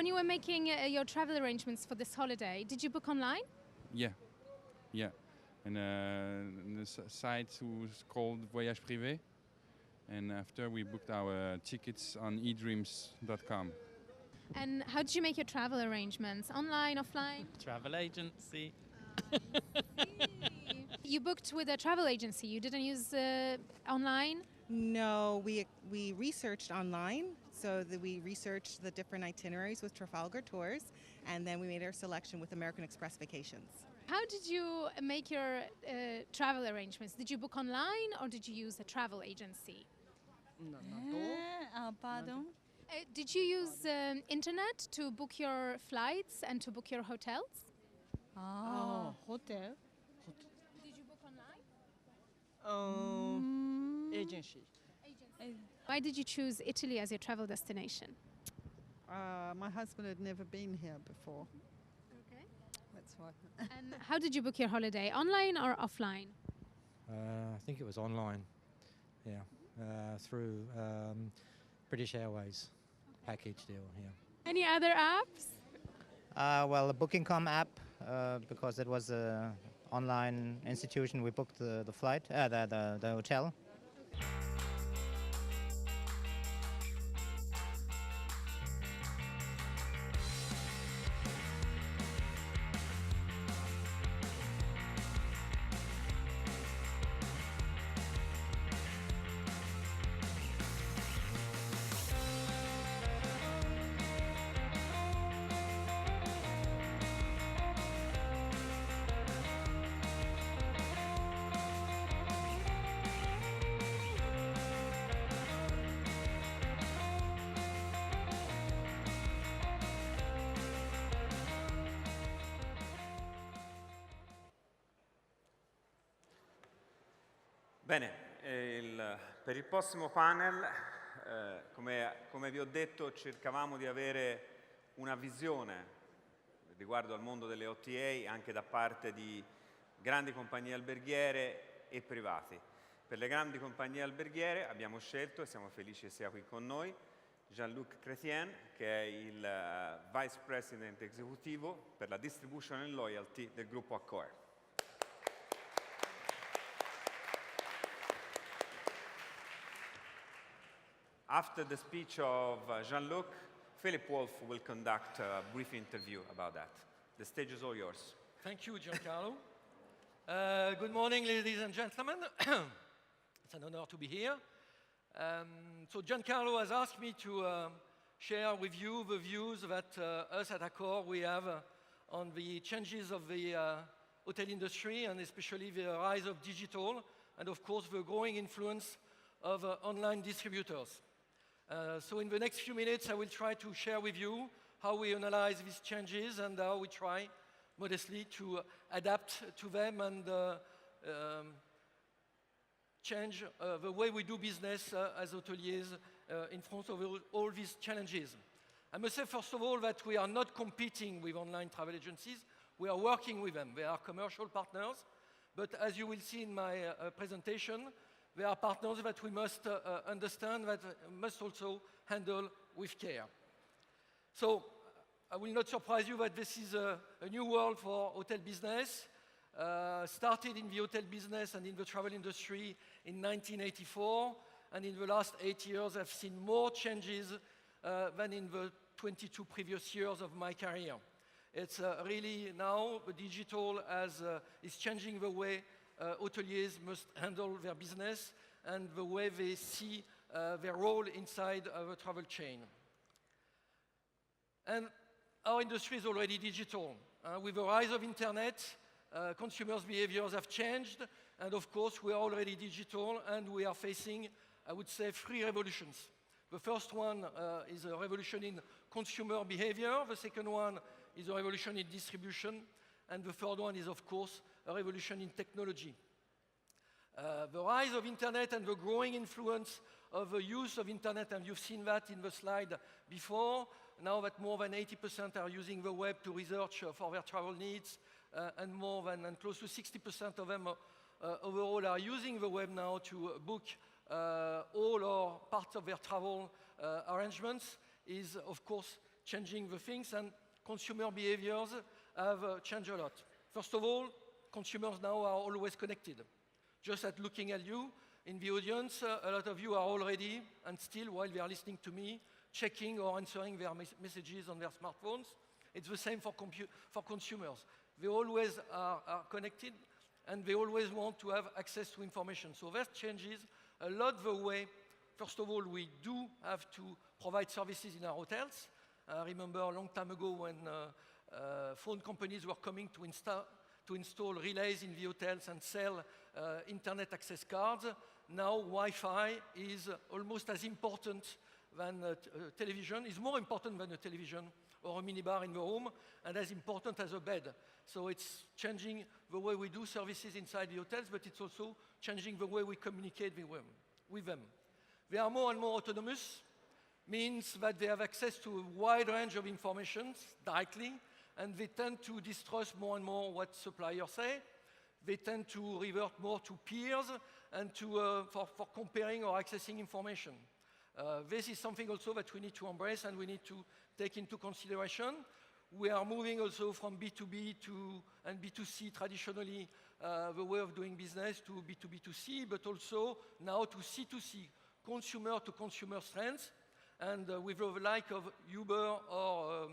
When you were making your travel arrangements for this holiday, did you book online? Yeah, yeah. And the site was called Voyage Privé. And after we booked our tickets on edreams.com. And how did you make your travel arrangements? Online, offline? Travel agency. You booked with a travel agency. You didn't use online? No, we researched online, so that we researched the different itineraries with Trafalgar Tours, and then we made our selection with American Express Vacations. How did you make your travel arrangements? Did you book online or did you use a travel agency? Pardon? Did you use internet to book your flights and to book your hotels? Hotel. Did you book online? Agency. Why did you choose Italy as your travel destination? My husband had never been here before. Okay. That's why. And how did you book your holiday? Online or offline? I think it was online, yeah, through British Airways package deal, yeah. Any other apps? Well, the Booking.com app, because it was an online institution, we booked the flight, the hotel. Bene, per il prossimo panel, come vi ho detto, cercavamo di avere una visione riguardo al mondo delle OTA anche da parte di grandi compagnie alberghiere e privati. Per le grandi compagnie alberghiere abbiamo scelto, e siamo felici che sia qui con noi, Jean-Luc Chrétien, che è il Vice President esecutivo per la Distribution and Loyalty del gruppo Accor. After the speech of Jean-Luc, Philip Wolf will conduct a brief interview about that. The stage is all yours. Thank you, Giancarlo. Good morning, ladies and gentlemen. It's an honor to be here. So Giancarlo has asked me to share with you the views that us at Accor we have on the changes of the hotel industry and especially the rise of digital and of course the growing influence of online distributors. So in the next few minutes I will try to share with you how we analyze these changes and how we try modestly to adapt to them and change the way we do business as hoteliers in front of all these challenges. I must say, first of all, that we are not competing with online travel agencies. We are working with them. They are commercial partners. But as you will see in my presentation, they are partners that we must understand, that must also handle with care. So I will not surprise you that this is a new world for hotel business. Started in the hotel business and in the travel industry in 1984, and in the last 8 years I've seen more changes than in the 22 previous years of my career. It's really now the digital is changing the way hoteliers must handle their business and the way they see their role inside the travel chain. And our industry is already digital. With the rise of internet, consumers' behaviors have changed, and of course we are already digital and we are facing, I would say, 3 revolutions. The first one is a revolution in consumer behavior, the second one is a revolution in distribution, and the third one is, of course, a revolution in technology. The rise of internet and the growing influence of the use of internet, and you've seen that in the slide before, now that more than 80% are using the web to research for their travel needs, and close to 60% of them overall are using the web now to book all or parts of their travel arrangements, is of course changing the things, and consumer behaviors have changed a lot. First of all, consumers now are always connected. Just at looking at you in the audience, a lot of you are already, and still while they are listening to me, checking or answering their messages on their smartphones. It's the same for consumers. They always are connected, and they always want to have access to information. So that changes a lot the way, first of all, we do have to provide services in our hotels. I remember a long time ago when phone companies were coming to install relays in the hotels and sell internet access cards. Now Wi-Fi is almost as important than television, is more important than a television or a minibar in the room, and as important as a bed. So it's changing the way we do services inside the hotels, but it's also changing the way we communicate with them. They are more and more autonomous, means that they have access to a wide range of information directly, and they tend to distrust more and more what suppliers say. They tend to revert more to peers and for comparing or accessing information. This is something also that we need to embrace and we need to take into consideration. We are moving also from B2B and B2C traditionally, the way of doing business, to B2B2C, but also now to C2C, consumer to consumer strengths. And with the like of Uber or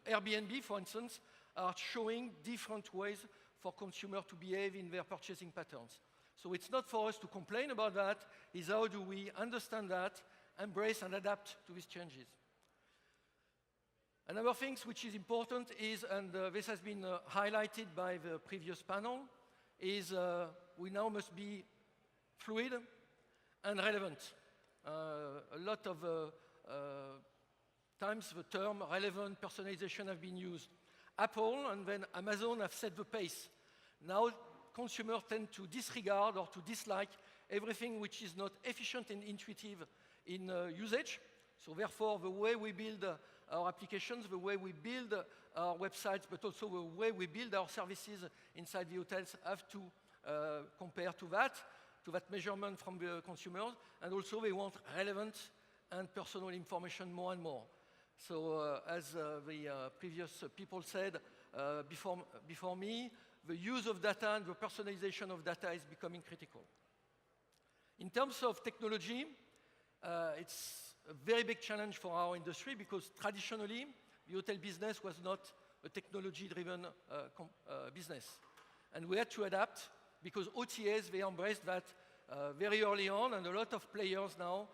Airbnb, for instance, are showing different ways for consumers to behave in their purchasing patterns. So it's not for us to complain about that, it's how do we understand that, embrace and adapt to these changes. Another thing which is important is, and this has been highlighted by the previous panel, is we now must be fluid and relevant. A lot of times the term relevant personalization have been used. Apple and then Amazon have set the pace. Now consumers tend to disregard or to dislike everything which is not efficient and intuitive in usage. So therefore, the way we build our applications, the way we build our websites, but also the way we build our services inside the hotels have to compare to that measurement from the consumers. And also they want relevant and personal information more and more. So as the previous people said before me, the use of data and the personalization of data is becoming critical. In terms of technology, it's a very big challenge for our industry because traditionally, the hotel business was not a technology-driven business. And we had to adapt because OTAs, they embraced that very early on, and a lot of players now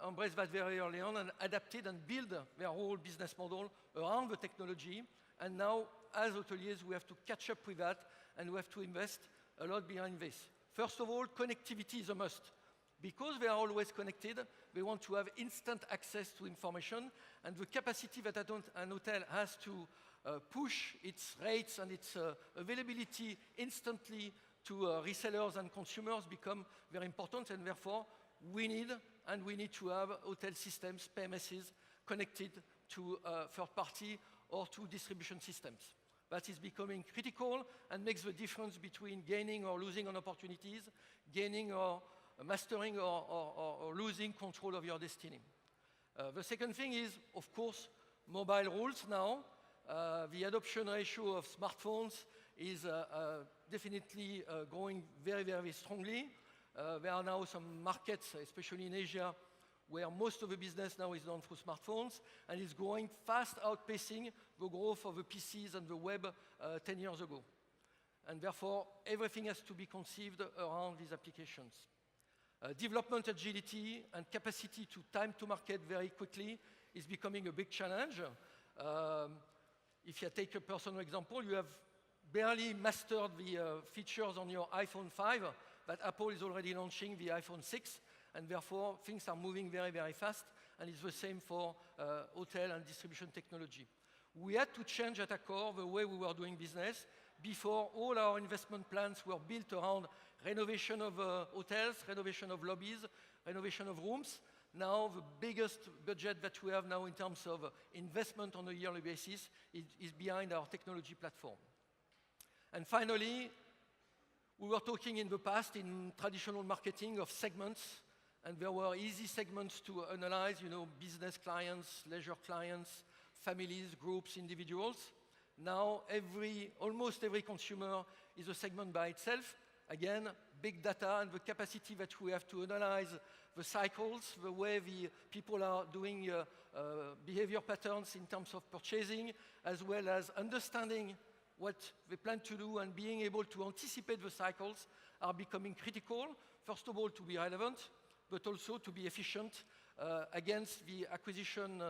embraced that very early on and adapted and built their whole business model around the technology. And now, as hoteliers, we have to catch up with that, and we have to invest a lot behind this. First of all, connectivity is a must. Because they are always connected, they want to have instant access to information, and the capacity that an hotel has to push its rates and its availability instantly to resellers and consumers become very important, and therefore we need to have hotel systems, PMSs, connected to third party or to distribution systems. That is becoming critical and makes the difference between gaining or losing on opportunities, gaining or mastering or losing control of your destiny. The second thing is, of course, mobile rules now. The adoption ratio of smartphones is definitely growing very, very strongly. There are now some markets, especially in Asia, where most of the business now is done through smartphones, and is growing fast, outpacing the growth of the PCs and the web 10 years ago. And therefore, everything has to be conceived around these applications. Development agility and capacity to time to market very quickly is becoming a big challenge. If you take a personal example, you have barely mastered the features on your iPhone 5, but Apple is already launching the iPhone 6, and therefore things are moving very, very fast, and it's the same for hotel and distribution technology. We had to change at Accor the way we were doing business. Before, all our investment plans were built around renovation of hotels, renovation of lobbies, renovation of rooms. Now, the biggest budget that we have now in terms of investment on a yearly basis is behind our technology platform. And finally, we were talking in the past in traditional marketing of segments and there were easy segments to analyze, business clients, leisure clients, families, groups, individuals. Now, almost every consumer is a segment by itself. Again, big data and the capacity that we have to analyze the cycles, the way the people are doing behavior patterns in terms of purchasing, as well as understanding what they plan to do and being able to anticipate the cycles are becoming critical. First of all, to be relevant, but also to be efficient against the acquisition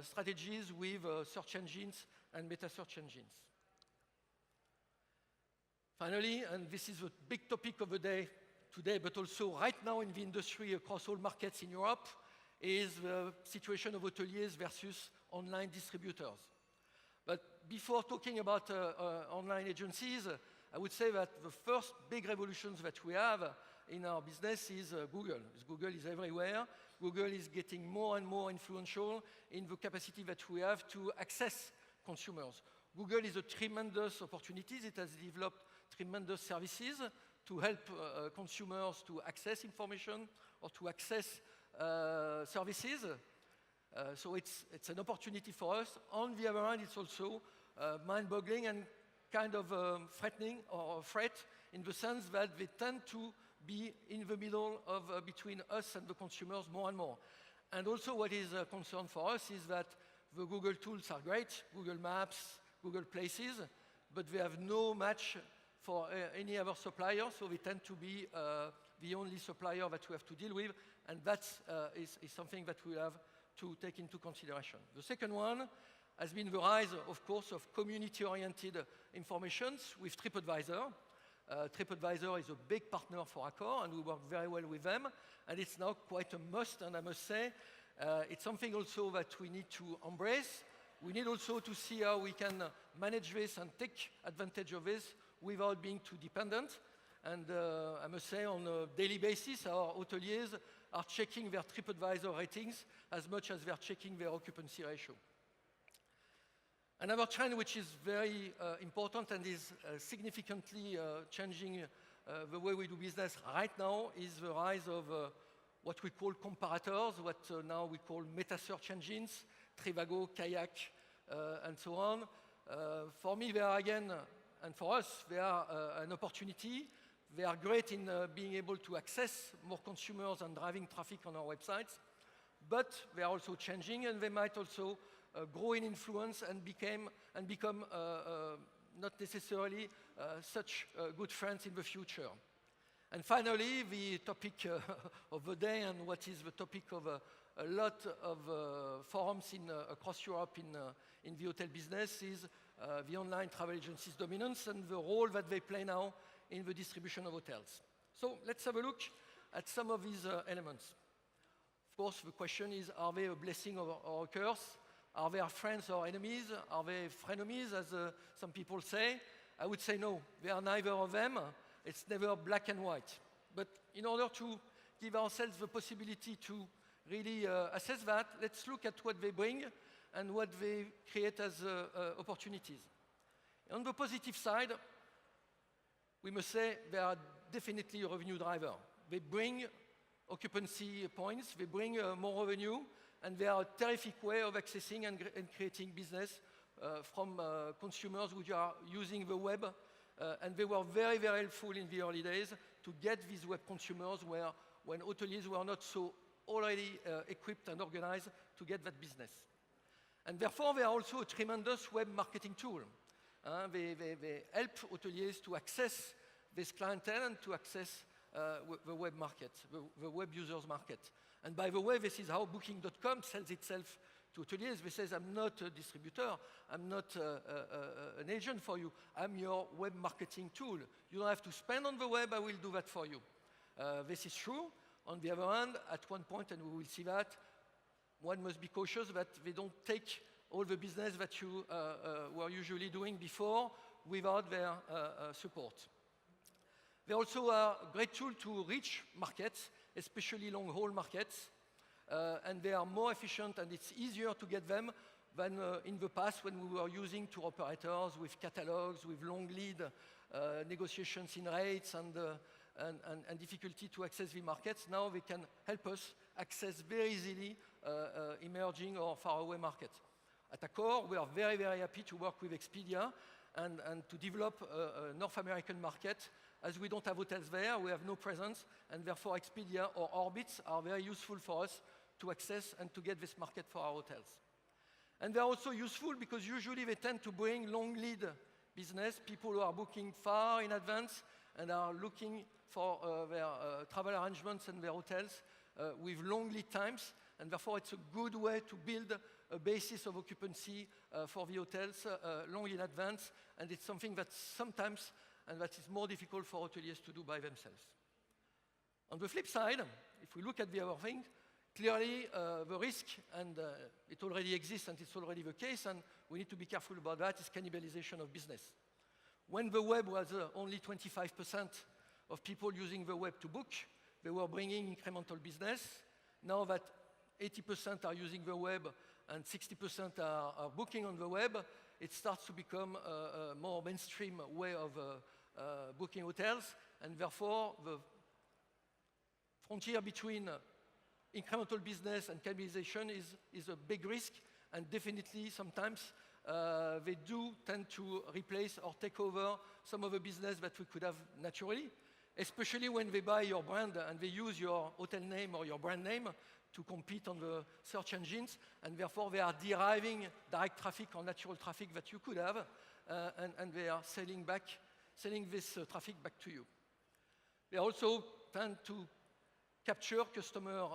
strategies with search engines and meta search engines. Finally, and this is the big topic of the day today, but also right now in the industry across all markets in Europe, is the situation of hoteliers versus online distributors. But before talking about online agencies, I would say that the first big revolutions that we have in our business is Google. Google is everywhere. Google is getting more and more influential in the capacity that we have to access consumers. Google is a tremendous opportunity. It has developed tremendous services to help consumers to access information or to access services. So it's an opportunity for us. On the other hand, it's also mind-boggling and kind of threatening or a threat in the sense that they tend to be in the middle of between us and the consumers more and more. And also what is a concern for us is that the Google tools are great, Google Maps, Google Places, but they have no match for any other supplier, so they tend to be the only supplier that we have to deal with, and that is something that we have to take into consideration. The second one has been the rise, of course, of community-oriented informations with TripAdvisor. TripAdvisor is a big partner for Accor, and we work very well with them, and it's now quite a must, and I must say, it's something also that we need to embrace. We need also to see how we can manage this and take advantage of this without being too dependent. And I must say, on a daily basis, our hoteliers are checking their TripAdvisor ratings as much as they're checking their occupancy ratio. Another trend which is very important and is significantly changing the way we do business right now is the rise of what we call comparators, what now we call meta search engines, Trivago, Kayak, and so on. For me, they are again, and for us, they are an opportunity. They are great in being able to access more consumers and driving traffic on our websites, but they are also changing, and they might also grow in influence and become not necessarily such good friends in the future. And finally, the topic of the day, and what is the topic of a lot of forums across Europe in the hotel business, is the online travel agencies' dominance and the role that they play now in the distribution of hotels. So let's have a look at some of these elements. Of course, the question is, are they a blessing or a curse? Are they friends or enemies? Are they frenemies, as some people say? I would say no, they are neither of them. It's never black and white. But in order to give ourselves the possibility to really assess that, let's look at what they bring and what they create as opportunities. On the positive side, we must say they are definitely a revenue driver. They bring occupancy points, they bring more revenue, and they are a terrific way of accessing and creating business from consumers who are using the web. And they were very, very helpful in the early days to get these web consumers when hoteliers were not so already equipped and organized to get that business. And therefore, they are also a tremendous web marketing tool. They help hoteliers to access this clientele and to access the web market, the web users market. And by the way, this is how Booking.com sells itself to hoteliers. They say, I'm not a distributor, I'm not an agent for you, I'm your web marketing tool. You don't have to spend on the web, I will do that for you. This is true. On the other hand, at one point, and we will see that, one must be cautious that they don't take all the business that you were usually doing before without their support. They also are a great tool to reach markets, especially long-haul markets, and they are more efficient and it's easier to get them than in the past when we were using tour operators with catalogs, with long lead negotiations in rates and difficulty to access the markets. Now they can help us access very easily emerging or faraway markets. At Accor, we are very, very happy to work with Expedia and to develop a North American market. As we don't have hotels there, we have no presence, and therefore Expedia or Orbitz are very useful for us to access and to get this market for our hotels. And they're also useful because usually they tend to bring long lead business, people who are booking far in advance and are looking for their travel arrangements and their hotels with long lead times, and therefore it's a good way to build a basis of occupancy for the hotels long in advance, and it's something that sometimes and that is more difficult for hoteliers to do by themselves. On the flip side, if we look at the other thing, clearly the risk, and it already exists and it's already the case, and we need to be careful about that, is cannibalization of business. When the web was only 25% of people using the web to book, they were bringing incremental business. Now that 80% are using the web and 60% are booking on the web, it starts to become a more mainstream way of booking hotels, and therefore the frontier between incremental business and cannibalization is a big risk, and definitely sometimes they do tend to replace or take over some of the business that we could have naturally, especially when they buy your brand and they use your hotel name or your brand name to compete on the search engines, and therefore they are deriving direct traffic or natural traffic that you could have, and they are selling this traffic back to you. They also tend to capture customer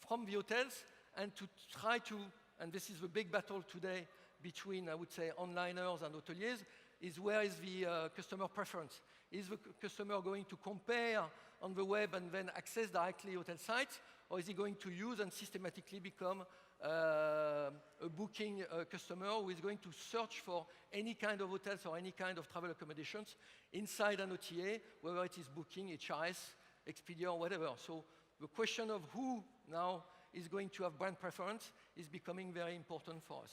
from the hotels and to try to, and this is the big battle today between, I would say, onliners and hoteliers, is where is the customer preference? Is the customer going to compare on the web and then access directly hotel sites, or is he going to use and systematically become a booking customer who is going to search for any kind of hotels or any kind of travel accommodations inside an OTA, whether it is Booking, HRS, Expedia, or whatever. So the question of who now is going to have brand preference is becoming very important for us.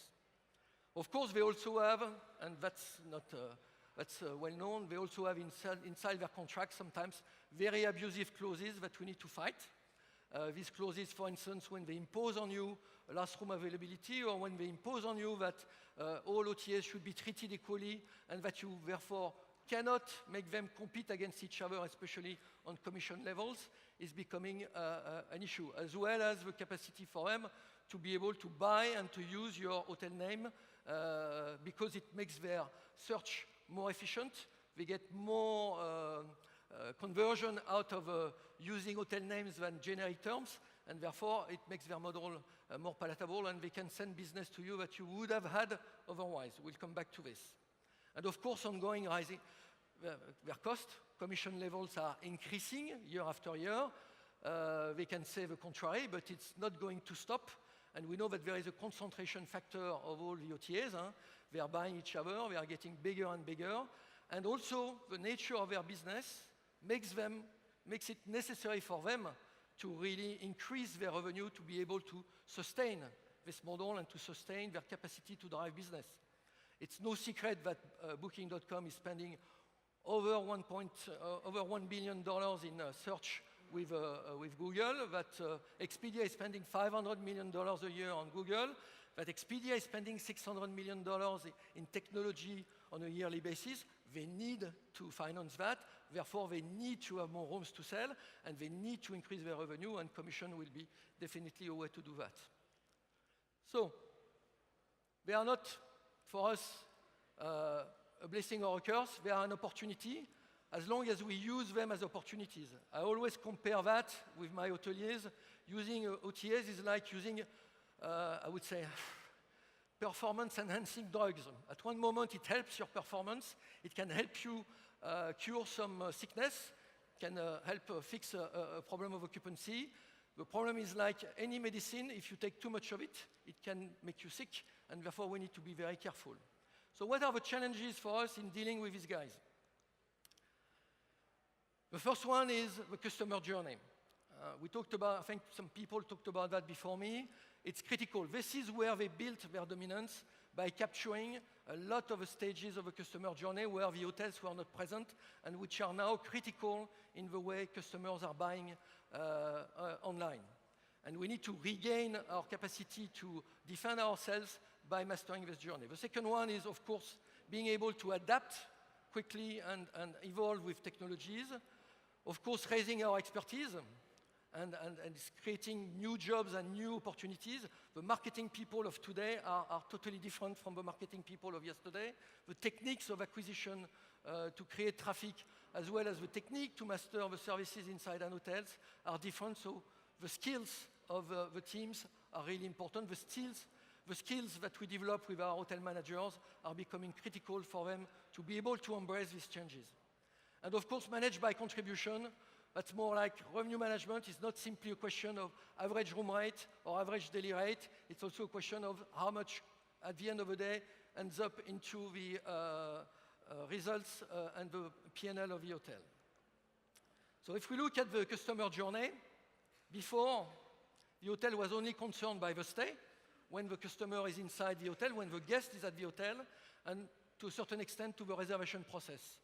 Of course, they also have, and that's not well known, they also have inside their contracts sometimes very abusive clauses that we need to fight. These clauses, for instance, when they impose on you last room availability, or when they impose on you that all OTAs should be treated equally and that you therefore cannot make them compete against each other, especially on commission levels, is becoming an issue, as well as the capacity for them to be able to buy and to use your hotel name because it makes their search more efficient. They get more conversion out of using hotel names than generic terms, and therefore it makes their model more palatable, and they can send business to you that you would have had otherwise. We'll come back to this. And of course, ongoing rising their cost. Commission levels are increasing year after year. They can say the contrary, but it's not going to stop. And we know that there is a concentration factor of all the OTAs. They are buying each other, they are getting bigger and bigger. And also, the nature of their business makes it necessary for them to really increase their revenue to be able to sustain this model and to sustain their capacity to drive business. It's no secret that Booking.com is spending over $1 billion in search with Google, that Expedia is spending $500 million a year on Google, that Expedia is spending $600 million in technology on a yearly basis. They need to finance that. Therefore, they need to have more rooms to sell, and they need to increase their revenue, and commission will be definitely a way to do that. So, they are not, for us, a blessing or a curse. They are an opportunity, as long as we use them as opportunities. I always compare that with my hoteliers. Using OTAs is like using, I would say, performance-enhancing drugs. At one moment, it helps your performance. It can help you cure some sickness, can help fix a problem of occupancy. The problem is like any medicine, if you take too much of it, it can make you sick, and therefore we need to be very careful. So what are the challenges for us in dealing with these guys? The first one is the customer journey. We talked about, I think some people talked about that before me. It's critical. This is where they built their dominance, by capturing a lot of the stages of a customer journey where the hotels were not present and which are now critical in the way customers are buying online. And we need to regain our capacity to defend ourselves by mastering this journey. The second one is, of course, being able to adapt quickly and evolve with technologies. Of course, raising our expertise and creating new jobs and new opportunities. The marketing people of today are totally different from the marketing people of yesterday. The techniques of acquisition to create traffic, as well as the technique to master the services inside an hotels are different. So the skills of the teams are really important. The skills that we develop with our hotel managers are becoming critical for them to be able to embrace these changes. And of course, managed by contribution, that's more like revenue management. It's not simply a question of average room rate or average daily rate. It's also a question of how much, at the end of the day, ends up into the results and the P&L of the hotel. So if we look at the customer journey, before, the hotel was only concerned by the stay, when the customer is inside the hotel, when the guest is at the hotel, and to a certain extent to the reservation process.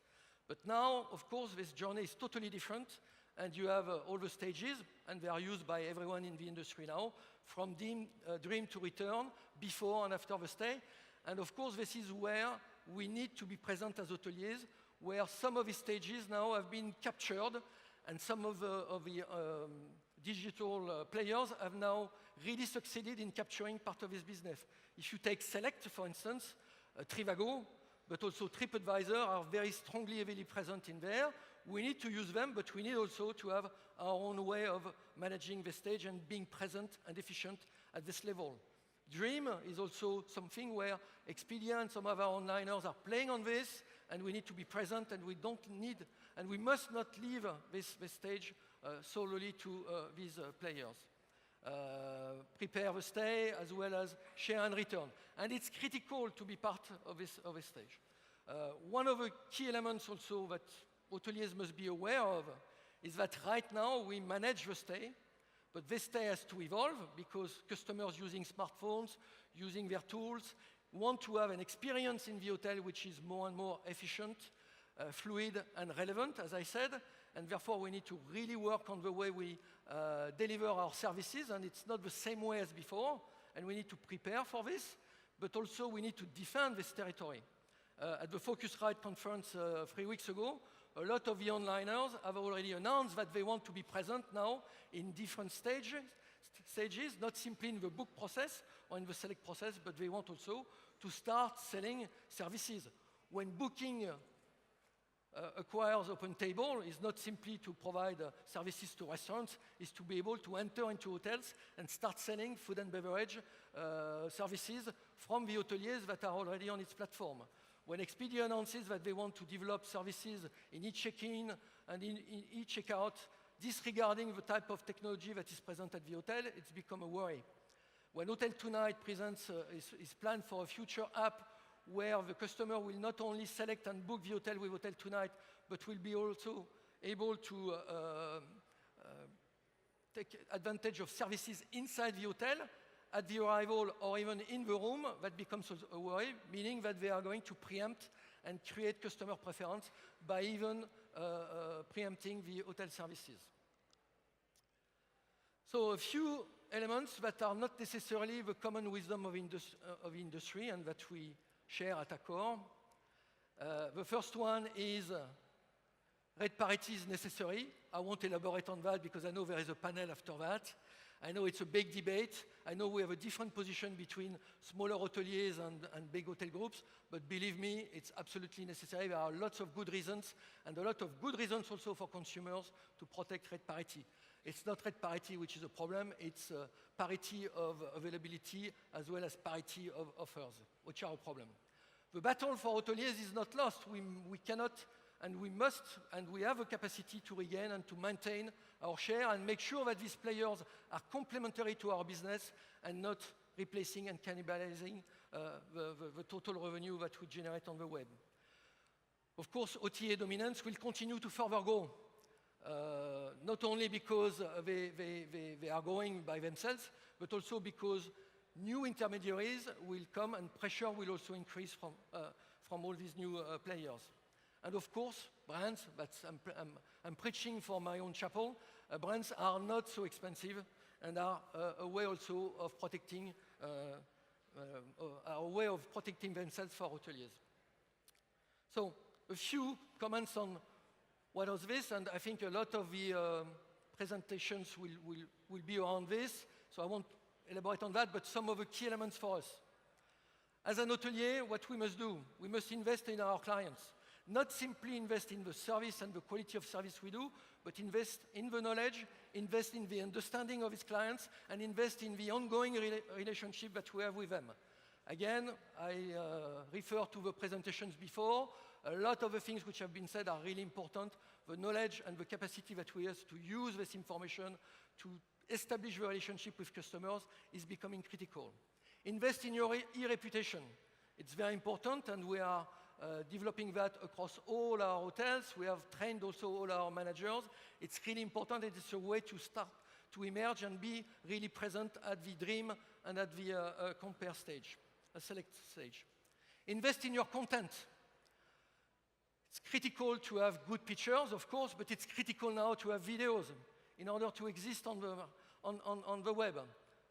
But now, of course, this journey is totally different, and you have all the stages, and they are used by everyone in the industry now, from dream to return, before and after the stay. And of course, this is where we need to be present as hoteliers, where some of these stages now have been captured, and some of the digital players have now really succeeded in capturing part of this business. If you take Select, for instance, Trivago, but also TripAdvisor are very strongly, heavily present in there. We need to use them, but we need also to have our own way of managing the stage and being present and efficient at this level. Dream is also something where Expedia and some of our onliners are playing on this, and we need to be present, and we must not leave this stage solely to these players. Prepare the stay as well as share and return. And it's critical to be part of this stage. One of the key elements also that hoteliers must be aware of is that right now we manage the stay, but this stay has to evolve because customers using smartphones, using their tools, want to have an experience in the hotel which is more and more efficient, fluid and relevant, as I said, and therefore we need to really work on the way we deliver our services, and it's not the same way as before, and we need to prepare for this, but also we need to defend this territory. At the Focusrite conference 3 weeks ago, a lot of the onliners have already announced that they want to be present now in different stages, not simply in the book process or in the select process, but they want also to start selling services. When booking acquires OpenTable is not simply to provide services to restaurants, is to be able to enter into hotels and start selling food and beverage services from the hoteliers that are already on its platform. When Expedia announces that they want to develop services in each check-in and in each checkout, disregarding the type of technology that is present at the hotel, it's become a worry. When Hotel Tonight presents his plan for a future app where the customer will not only select and book the hotel with Hotel Tonight, but will be also able to take advantage of services inside the hotel, at the arrival or even in the room, that becomes a worry, meaning that they are going to preempt and create customer preference by even preempting the hotel services. So a few elements that are not necessarily the common wisdom of industry and that we share at Accor. The first one is rate parity is necessary. I won't elaborate on that because I know there is a panel after that. I know it's a big debate. I know we have a different position between smaller hoteliers and big hotel groups, but believe me, it's absolutely necessary. There are lots of good reasons, and a lot of good reasons also for consumers to protect rate parity. It's not rate parity which is a problem, it's parity of availability as well as parity of offers, which are a problem. The battle for hoteliers is not lost. We cannot and we must, and we have a capacity to regain and to maintain our share and make sure that these players are complementary to our business and not replacing and cannibalizing the total revenue that we generate on the web. Of course, OTA dominance will continue to further grow, not only because they are growing by themselves, but also because new intermediaries will come and pressure will also increase from all these new players. And of course, brands, I'm preaching for my own chapel, brands are not so expensive and are a way also of protecting, themselves for hoteliers. So a few comments on what was this, and I think a lot of the presentations will be around this, so I won't elaborate on that, but some of the key elements for us. As an hotelier, what we must do, we must invest in our clients. Not simply invest in the service and the quality of service we do, but invest in the knowledge, invest in the understanding of its clients, and invest in the ongoing relationship that we have with them. Again, I refer to the presentations before. A lot of the things which have been said are really important. The knowledge and the capacity that we have to use this information to establish the relationship with customers is becoming critical. Invest in your e-reputation. It's very important, and we are developing that across all our hotels. We have trained also all our managers. It's really important, and it's a way to start to emerge and be really present at the dream and at the compare stage, a select stage. Invest in your content. It's critical to have good pictures, of course, but it's critical now to have videos in order to exist on the web.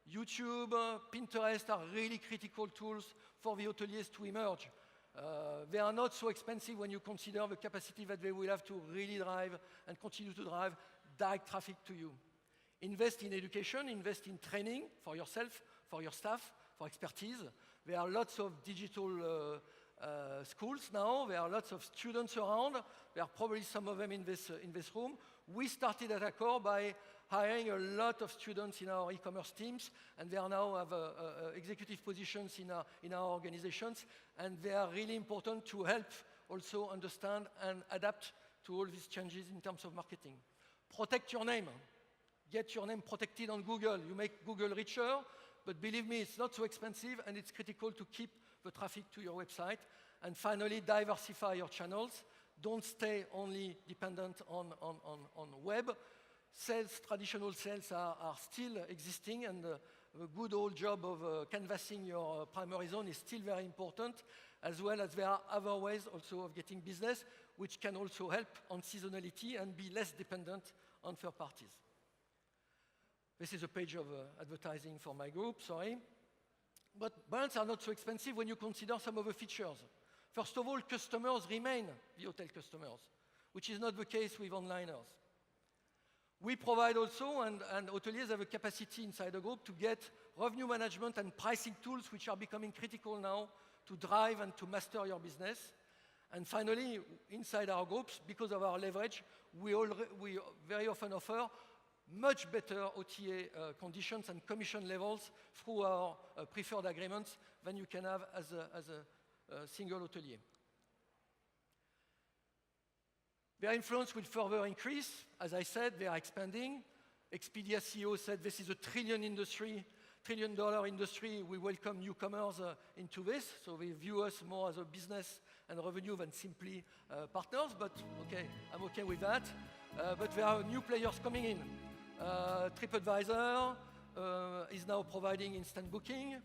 YouTube, Pinterest are really critical tools for the hoteliers to emerge. They are not so expensive when you consider the capacity that they will have to really drive and continue to drive direct traffic to you. Invest in education, invest in training for yourself, for your staff, for expertise. There are lots of digital schools now. There are lots of students around. There are probably some of them in this room. We started at Accor by hiring a lot of students in our e-commerce teams, and they are now have executive positions in our organizations, and they are really important to help also understand and adapt to all these changes in terms of marketing. Protect your name. Get your name protected on Google. You make Google richer, but believe me, it's not so expensive, and it's critical to keep the traffic to your website. And finally, diversify your channels. Don't stay only dependent on web. Sales, traditional sales are still existing, and the good old job of canvassing your primary zone is still very important, as well as there are other ways also of getting business, which can also help on seasonality and be less dependent on third parties. This is a page of advertising for my group, sorry. But brands are not so expensive when you consider some of the features. First of all, customers remain the hotel customers, which is not the case with onliners. We provide also, and hoteliers have a capacity inside the group to get revenue management and pricing tools, which are becoming critical now to drive and to master your business. And finally, inside our groups, because of our leverage, we very often offer much better OTA conditions and commission levels through our preferred agreements than you can have as a single hotelier. Their influence will further increase. As I said, they are expanding. Expedia CEO said this is a $1 trillion industry. We welcome newcomers into this, so they view us more as a business and revenue than simply partners, but okay, I'm okay with that. But there are new players coming in. TripAdvisor is now providing instant booking.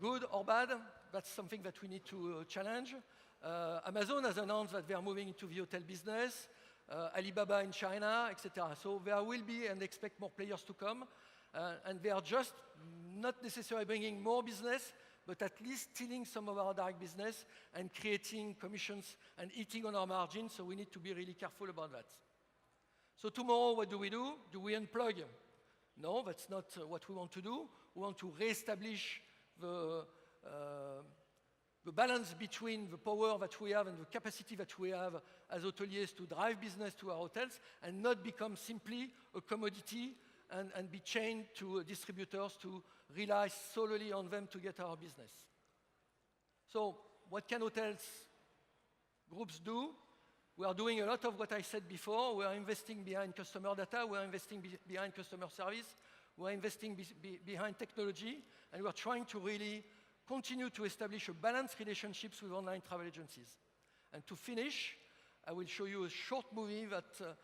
Good or bad? That's something that we need to challenge. Amazon has announced that they are moving into the hotel business. Alibaba in China, etc. So there will be and expect more players to come. And they are just not necessarily bringing more business, but at least stealing some of our direct business and creating commissions and eating on our margins. So we need to be really careful about that. So tomorrow, what do? Do we unplug? No, that's not what we want to do. We want to reestablish the balance between the power that we have and the capacity that we have as hoteliers to drive business to our hotels and not become simply a commodity and be chained to distributors to rely solely on them to get our business. So what can hotels groups do? We are doing a lot of what I said before. We are investing behind customer data. We are investing behind customer service. We are investing behind technology. And we are trying to really continue to establish a balanced relationships with online travel agencies. And to finish, I will show you a short movie that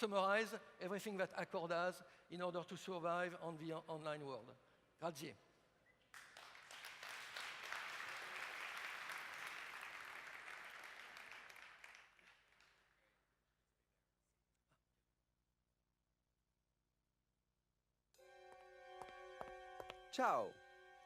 summarizes everything that Accor does in order to survive on the online world. Grazie. Ciao!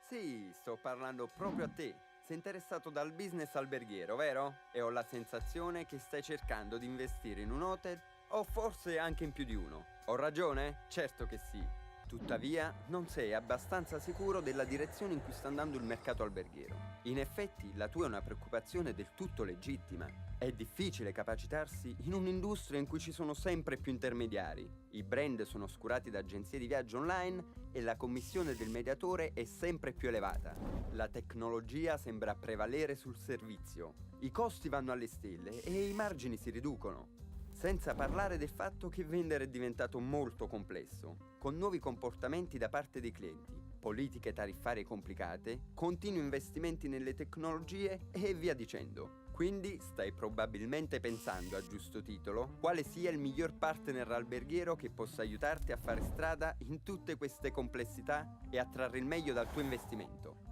Sì, sto parlando proprio a te. Sei interessato dal business alberghiero, vero? E ho la sensazione che stai cercando di investire in un hotel o forse anche in più di uno. Ho ragione? Certo che sì. Tuttavia, non sei abbastanza sicuro della direzione in cui sta andando il mercato alberghiero. In effetti, la tua è una preoccupazione del tutto legittima. È difficile capacitarsi in un'industria in cui ci sono sempre più intermediari. I brand sono oscurati da agenzie di viaggio online e la commissione del mediatore è sempre più elevata. La tecnologia sembra prevalere sul servizio. I costi vanno alle stelle e i margini si riducono. Senza parlare del fatto che vendere è diventato molto complesso, con nuovi comportamenti da parte dei clienti, politiche tariffarie complicate, continui investimenti nelle tecnologie e via dicendo. Quindi stai probabilmente pensando, a giusto titolo, quale sia il miglior partner alberghiero che possa aiutarti a fare strada in tutte queste complessità e a trarre il meglio dal tuo investimento.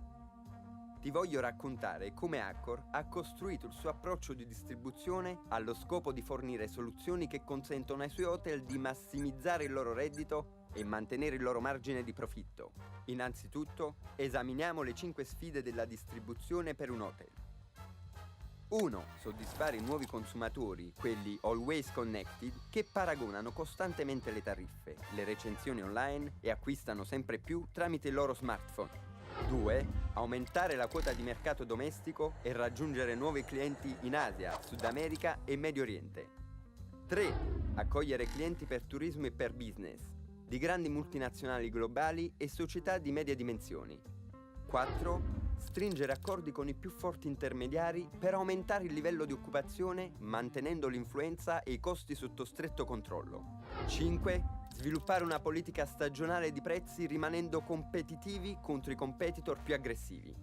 Ti voglio raccontare come Accor ha costruito il suo approccio di distribuzione allo scopo di fornire soluzioni che consentono ai suoi hotel di massimizzare il loro reddito e mantenere il loro margine di profitto. Innanzitutto, esaminiamo le 5 sfide della distribuzione per un hotel. 1. Soddisfare i nuovi consumatori, quelli always connected, che paragonano costantemente le tariffe, le recensioni online e acquistano sempre più tramite il loro smartphone. 2. Aumentare la quota di mercato domestico e raggiungere nuovi clienti in Asia, Sud America e Medio Oriente. 3. Accogliere clienti per turismo e per business, di grandi multinazionali globali e società di medie dimensioni. 4. Stringere accordi con i più forti intermediari per aumentare il livello di occupazione, mantenendo l'influenza e i costi sotto stretto controllo. 5. Sviluppare una politica stagionale di prezzi rimanendo competitivi contro i competitor più aggressivi.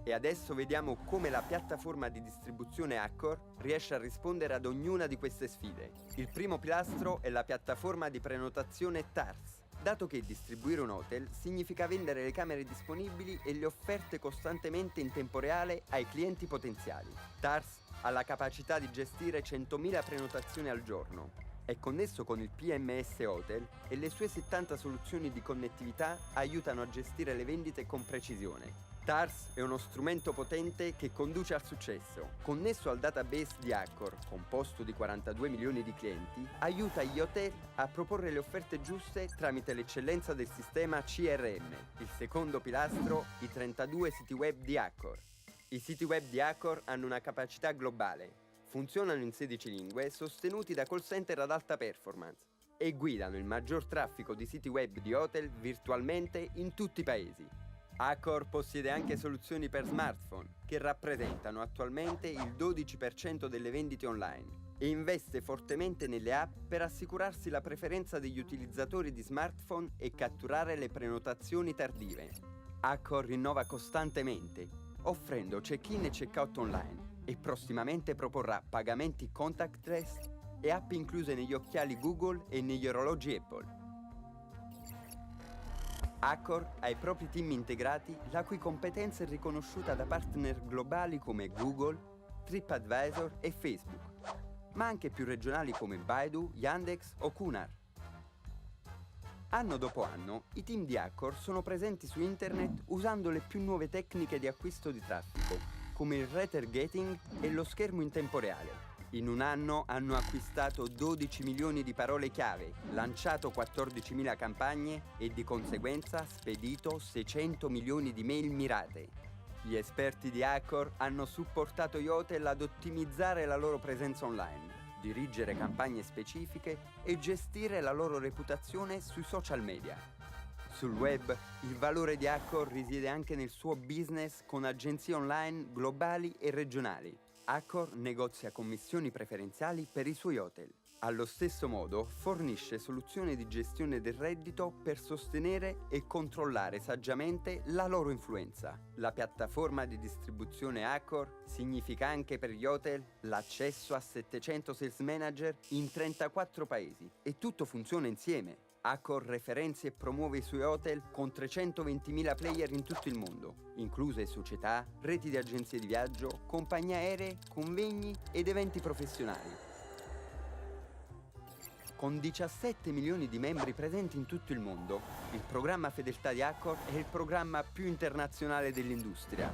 E adesso vediamo come la piattaforma di distribuzione Accor riesce a rispondere ad ognuna di queste sfide. Il primo pilastro è la piattaforma di prenotazione TARS, dato che distribuire un hotel significa vendere le camere disponibili e le offerte costantemente in tempo reale ai clienti potenziali. TARS ha la capacità di gestire 100.000 prenotazioni al giorno. È connesso con il PMS Hotel e le sue 70 soluzioni di connettività aiutano a gestire le vendite con precisione. TARS è uno strumento potente che conduce al successo. Connesso al database di Accor, composto di 42 milioni di clienti, aiuta gli hotel a proporre le offerte giuste tramite l'eccellenza del sistema CRM. Il secondo pilastro, i 32 siti web di Accor. I siti web di Accor hanno una capacità globale. Funzionano in 16 lingue, sostenuti da call center ad alta performance e guidano il maggior traffico di siti web di hotel virtualmente in tutti i paesi. Accor possiede anche soluzioni per smartphone, che rappresentano attualmente il 12% delle vendite online, e investe fortemente nelle app per assicurarsi la preferenza degli utilizzatori di smartphone e catturare le prenotazioni tardive. Accor rinnova costantemente, offrendo check-in e check-out online, e prossimamente proporrà pagamenti contactless e app incluse negli occhiali Google e negli orologi Apple. Accor ha i propri team integrati, la cui competenza è riconosciuta da partner globali come Google, TripAdvisor e Facebook, ma anche più regionali come Baidu, Yandex o Qunar. Anno dopo anno, i team di Accor sono presenti su internet usando le più nuove tecniche di acquisto di traffico, come il retargeting e lo schermo in tempo reale. In un anno hanno acquistato 12 milioni di parole chiave, lanciato 14.000 campagne e di conseguenza spedito 600 milioni di mail mirate. Gli esperti di Accor hanno supportato gli hotel ad ottimizzare la loro presenza online, dirigere campagne specifiche e gestire la loro reputazione sui social media. Sul web, il valore di Accor risiede anche nel suo business con agenzie online globali e regionali. Accor negozia commissioni preferenziali per i suoi hotel. Allo stesso modo, fornisce soluzioni di gestione del reddito per sostenere e controllare saggiamente la loro influenza. La piattaforma di distribuzione Accor significa anche per gli hotel l'accesso a 700 sales manager in 34 paesi e tutto funziona insieme. Accor referenzia e promuove i suoi hotel con 320.000 player in tutto il mondo, incluse società, reti di agenzie di viaggio, compagnie aeree, convegni ed eventi professionali. Con 17 milioni di membri presenti in tutto il mondo, il programma Fedeltà di Accor è il programma più internazionale dell'industria.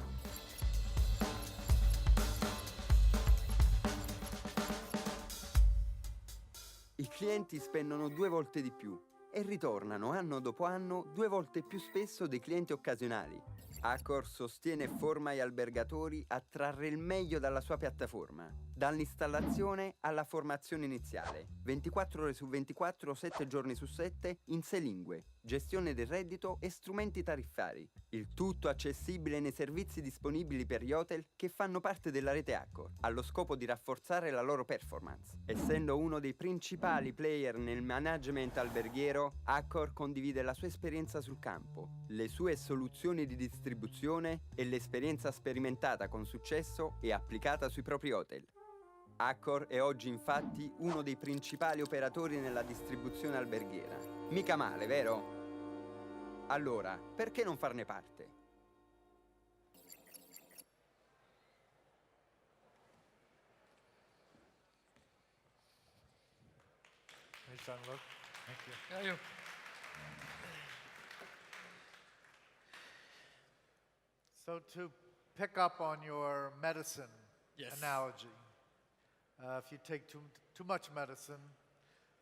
I clienti spendono 2 volte di più e ritornano anno dopo anno 2 volte più spesso dei clienti occasionali. Accor sostiene e forma gli albergatori a trarre il meglio dalla sua piattaforma, dall'installazione alla formazione iniziale, 24 ore su 24, 7 giorni su 7, in 6 lingue, gestione del reddito e strumenti tariffari. Il tutto accessibile nei servizi disponibili per gli hotel che fanno parte della rete Accor, allo scopo di rafforzare la loro performance. Essendo uno dei principali player nel management alberghiero, Accor condivide la sua esperienza sul campo, le sue soluzioni di distribuzione e l'esperienza sperimentata con successo e applicata sui propri hotel. Accor è oggi infatti uno dei principali operatori nella distribuzione alberghiera. Mica male, vero? Allora, perché non farne parte? Nice look. Thank you. Thank you. So to pick up on your medicine Yes. analogy, if you take too much medicine,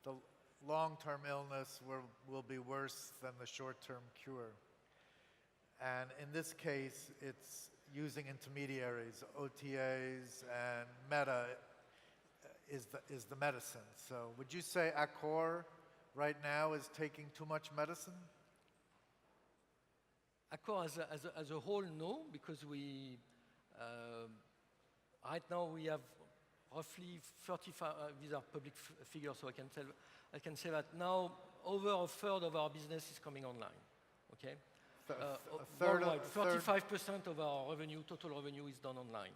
the long-term illness will be worse than the short-term cure. And in this case, it's using intermediaries, OTAs, and Meta is the medicine. So would you say Accor right now is taking too much medicine? Accor as a whole, no, because right now we have roughly 35, these are public figures, so I can say that now over a third of our business is coming online, okay? Worldwide, 35% of our revenue, total revenue is done online.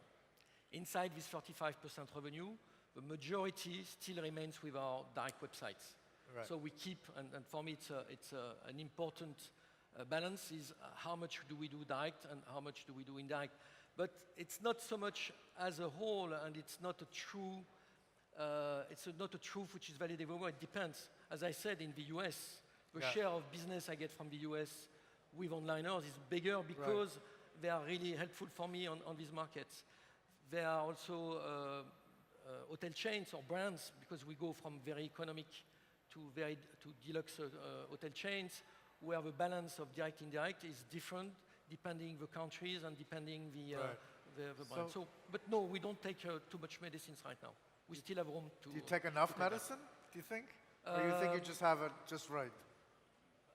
Inside this 35% revenue, the majority still remains with our direct websites. Right. So we keep, and for me it's an important balance is how much do we do direct and how much do we do indirect. But it's not so much as a whole, and it's not a true, not a truth which is valid everywhere. It depends. As I said, in the US, the share of business I get from the US with onliners is bigger because they are really helpful for me on these markets. There are also hotel chains or brands, because we go from very economic to deluxe hotel chains, where the balance of direct indirect is different depending the countries and depending the brand. So, but no, we don't take too much medicines right now. We still have room to. Do you take enough medicine, do you think? Or you think you just have it just right?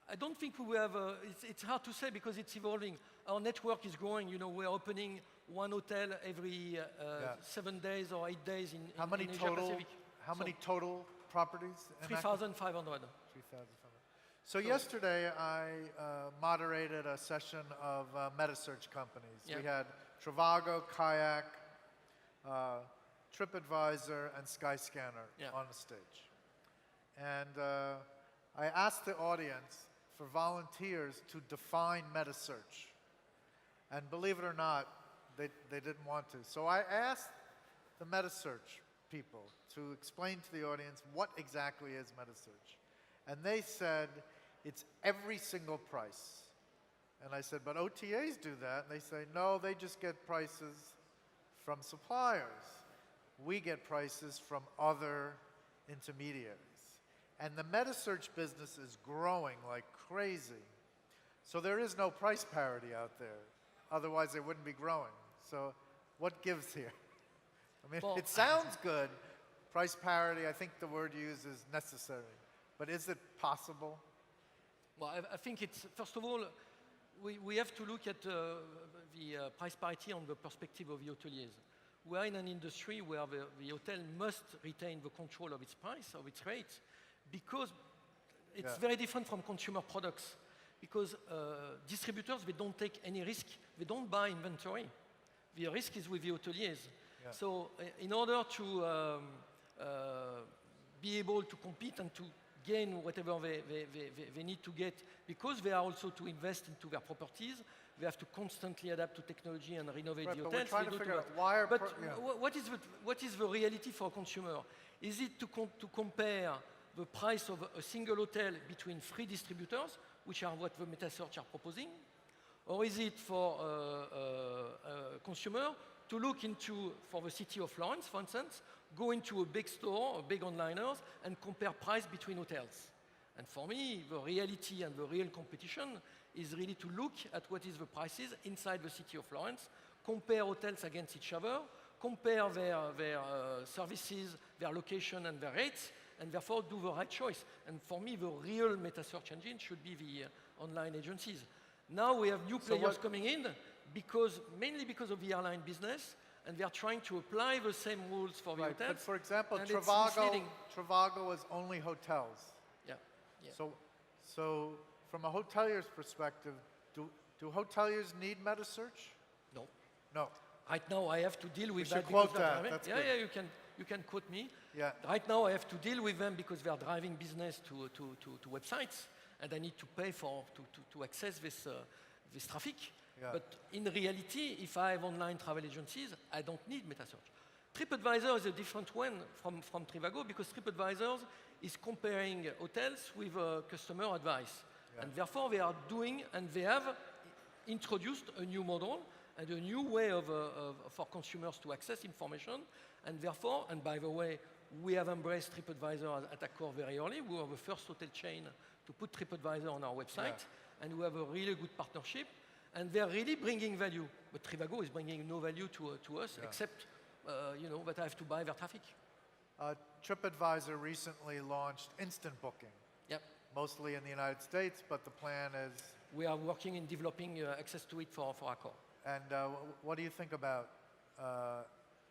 I don't think we have, it's hard to say because it's evolving. Our network is growing, you know, we're opening one hotel every 7 days or 8 days in How many in Asia total? Pacific. How many total properties? 3,500. 3,500. So yesterday I moderated a session of meta-search companies. Yeah. We had Trivago, Kayak, TripAdvisor, and Skyscanner on the stage. And I asked the audience for volunteers to define meta-search. And believe it or not, they didn't want to. So I asked the meta-search people to explain to the audience what exactly is meta-search. And they said, it's every single price. And I said, but OTAs do that. And they say, no, they just get prices from suppliers. We get prices from other intermediaries. And the meta-search business is growing like crazy. So there is no price parity out there. Otherwise, they wouldn't be growing. So what gives here? I mean, it sounds good. Price parity, I think the word used is necessary. But is it possible? Well, I think it's, first of all, we have to look at the price parity on the perspective of the hoteliers. We are in an industry where the hotel must retain the control of its price, of its rates, because it's very different from consumer products. Because distributors, they don't take any risk. They don't buy inventory. The risk is with the hoteliers. Yeah. So in order to be able to compete and to gain whatever they need to get, because they are also to invest into their properties, they have to constantly adapt to technology and renovate the hotels. But we're trying to figure out why what is the reality for a consumer? Is it to compare the price of a single hotel between three distributors, which are what the MetaSearch are proposing? Or is it for a consumer to look into, for the city of Florence, for instance, go into a big store, a big onliners, and compare price between hotels? And for me, the reality and the real competition is really to look at what is the prices inside the city of Florence, compare hotels against each other, compare their services, their location and their rates, and therefore do the right choice. And for me, the real meta-search engine should be the online agencies. Now we have new players coming in, mainly because of the airline business, and they are trying to apply the same rules for the hotels. But for example, and it's misleading. Trivago is only hotels. Yeah. Yeah. So from a hotelier's perspective, do hoteliers need meta-search? No. No. Right now, I have to deal with should that. quote because that. they're That's driving- good. Yeah, you can quote me. Yeah. Right now, I have to deal with them because they are driving business to websites, and I need to pay to access this traffic. Yeah. But in reality, if I have online travel agencies, I don't need meta-search. TripAdvisor is a different one from Trivago because TripAdvisor is comparing hotels with customer advice. Yeah. And therefore, they are doing, and they have introduced a new model and a new way for consumers to access information. And therefore, and by the way, we have embraced TripAdvisor at Accor very early. We were the first hotel chain to put TripAdvisor on our website. And we have a really good partnership. And they're really bringing value. But Trivago is bringing no value to us, except that I have to buy their traffic. TripAdvisor recently launched instant booking. Yep. Mostly in the United States, but the plan is... We are working in developing access to it for Accor. And what do you think about...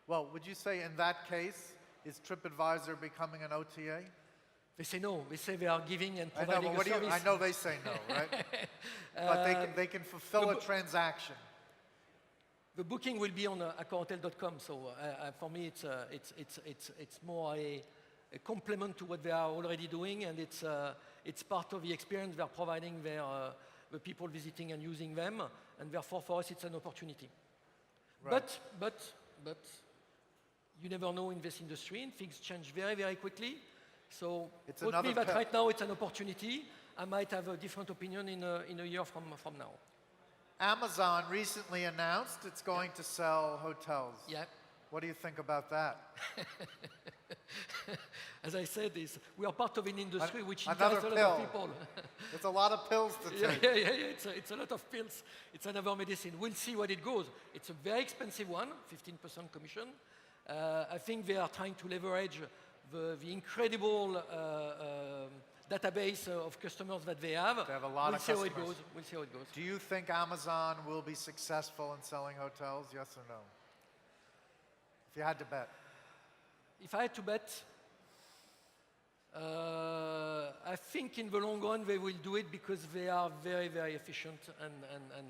well, would you say in that case, is TripAdvisor becoming an OTA? They say no. They say they are giving and providing a service. I know they say no, right? But they can fulfill a transaction. The booking will be on accorhotel.com. So for me, it's more a complement to what they are already doing, and it's part of the experience they are providing the people visiting and using them, and therefore for us it's an opportunity. Right. But you never know in this industry, and things change very, very quickly. So It's quote me another that right now it's an opportunity. I might have a different opinion in a year from now. Amazon recently announced it's going to sell hotels. Yeah. What do you think about that? As I said, we are part of an industry which Another interests a lot pill. of people. It's a lot of pills to take. Yeah. It's a lot of pills. It's another medicine. We'll see what it goes. It's a very expensive one, 15% commission. I think they are trying to leverage the incredible database of customers that they have. They have a lot of customers. We'll see how it goes. Do you think Amazon will be successful in selling hotels, yes or no? If you had to bet. If I had to bet, I think in the long run they will do it because they are very, very efficient and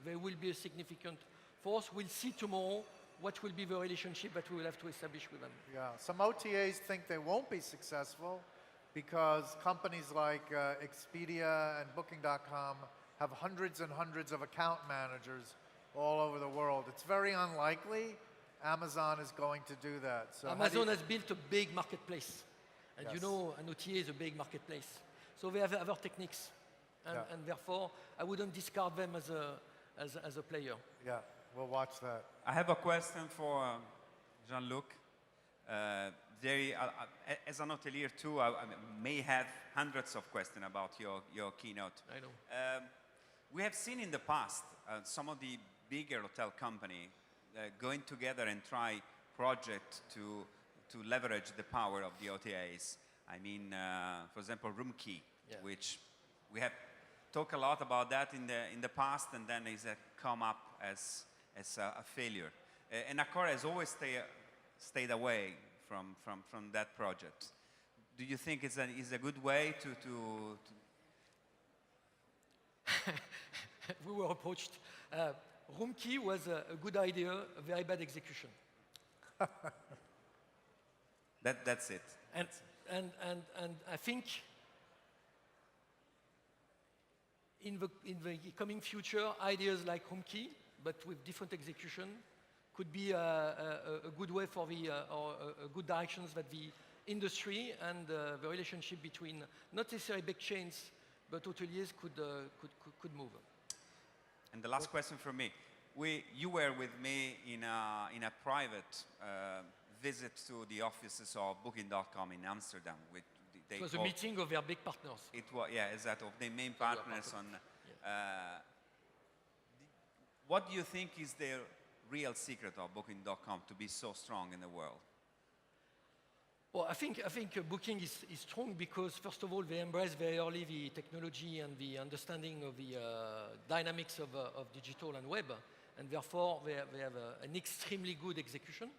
they will be a significant force. We'll see tomorrow what will be the relationship that we will have to establish with them. Yeah, some OTAs think they won't be successful because companies like Expedia and Booking.com have hundreds and hundreds of account managers all over the world. It's very unlikely Amazon is going to do that. So Amazon has built a big marketplace. And Yes. you know, an OTA is a big marketplace. So they have other techniques. And therefore, I wouldn't discard them as a player. Yeah, we'll watch that. I have a question for Jean-Luc. As an hotelier too, I may have hundreds of questions about your keynote. I know. We have seen in the past some of the bigger hotel company going together and try projects to leverage the power of the OTAs. I mean, for example, Roomkey, which we have talked a lot about that in the past, and then it's come up as a failure. And Accor has always stayed away from that project. Do you think it's a good way to We were approached. Roomkey was a good idea, a very bad execution. That's it. And I think in the coming future, ideas like Roomkey, but with different execution, could be a good way for the, or a good directions that the industry and the relationship between not necessarily big chains, but hoteliers could move. And the last question from me. You were with me in a private visit to the offices of Booking.com in Amsterdam. It was a meeting of their big partners. It was, yeah, exactly, of the main partners on. What do you think is the real secret of Booking.com to be so strong in the world? Well, I think Booking is strong because, first of all, they embrace very early the technology and the understanding of the dynamics of digital and web, and therefore they have an extremely good execution,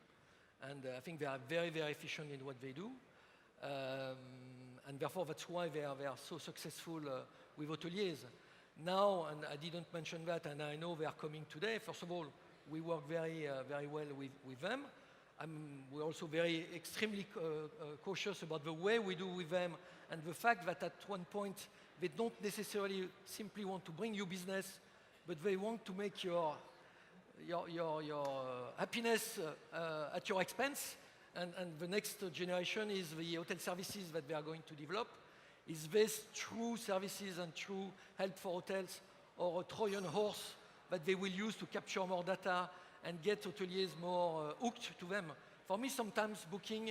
and I think they are very, very efficient in what they do, and therefore that's why they are so successful with hoteliers. Now, and I didn't mention that, and I know they are coming today. First of all, we work very well with them. We're also extremely cautious about the way we do with them, and the fact that at one point they don't necessarily simply want to bring you business, but they want to make your happiness at your expense. And the next generation is the hotel services that they are going to develop. Is this true services and true help for hotels, or a Trojan horse that they will use to capture more data and get hoteliers more hooked to them? For me, sometimes Booking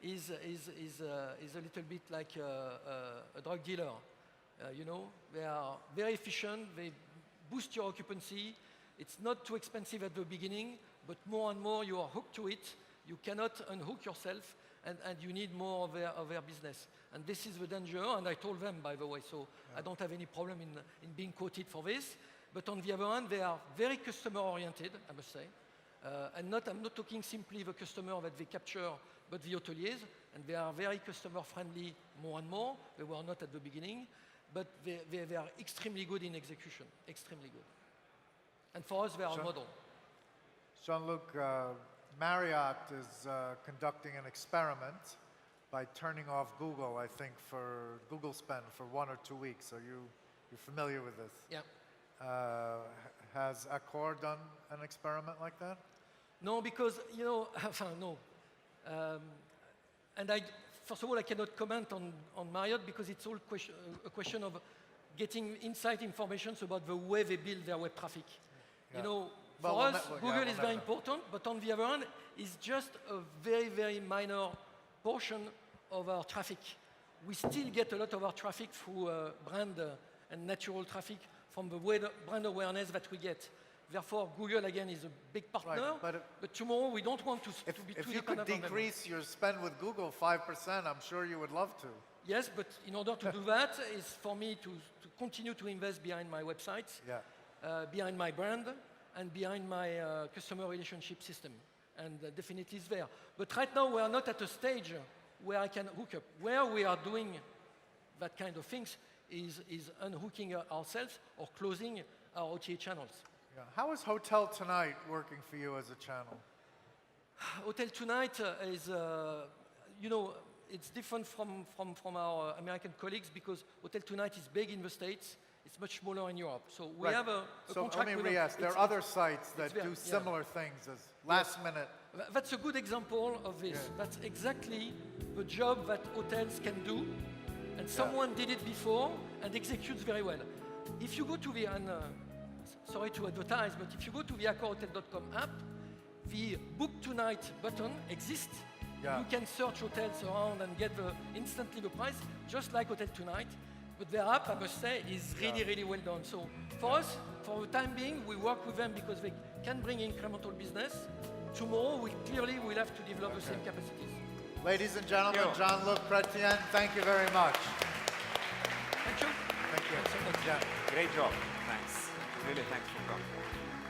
is a little bit like a drug dealer. You know, they are very efficient. They boost your occupancy. It's not too expensive at the beginning, but more and more you are hooked to it. You cannot unhook yourself, and you need more of their business. And this is the danger, and I told them, by the way, so I don't have any problem in being quoted for this. But on the other hand, they are very customer-oriented, I must say. I'm not talking simply the customer that they capture, but the hoteliers, and they are very customer-friendly more and more. They were not at the beginning, but they are extremely good in execution, extremely good. And for us, they are a model. Jean-Luc, Marriott is conducting an experiment by turning off Google, I think, for Google spend for 1 or 2 weeks. Are you're familiar with this? Yeah. Has Accor done an experiment like that? No, because, you know, no. And first of all, I cannot comment on Marriott because it's all a question of getting inside information about the way they build their web traffic. Yeah. You know, for us, Google is very important, but on the other hand, it's just a very, very minor portion of our traffic. We still get a lot of our traffic through brand and natural traffic from the brand awareness that we get. Therefore, Google, again, is a big partner, right, but tomorrow we don't want to be too dependent on them. If you could decrease your spend with Google 5%, I'm sure you would love to. Yes, but in order to do that, is for me to continue to invest behind my websites, behind my brand, and behind my customer relationship system. And definitely it's there. But right now, we are not at a stage where I can hook up. Where we are doing that kind of things is unhooking ourselves or closing our OTA channels. Yeah. How is Hotel Tonight working for you as a channel? Hotel Tonight is, you know, it's different from our American colleagues because Hotel Tonight is big in the States. It's much smaller in Europe. So we have a contract let me re-ask. There are other sites that do similar things as last minute. That's a good example of this. Yeah. That's exactly the job that hotels can do. And someone did it before and executes very well. If you go to the, sorry to advertise, but if you go to the AccorHotel.com app, the Book Tonight button exists. Yeah. You can search hotels around and get instantly the price, just like Hotel Tonight. But their app, I must say, is really, really well done. So for us, for the time being, we work with them because they can bring incremental business. Tomorrow, we clearly will have to develop the same capacities. Ladies and gentlemen, Jean-Luc Chrétien, thank you very much. Thank you. Thank you. Thanks so much. Great job. Thanks. Really, thanks for coming.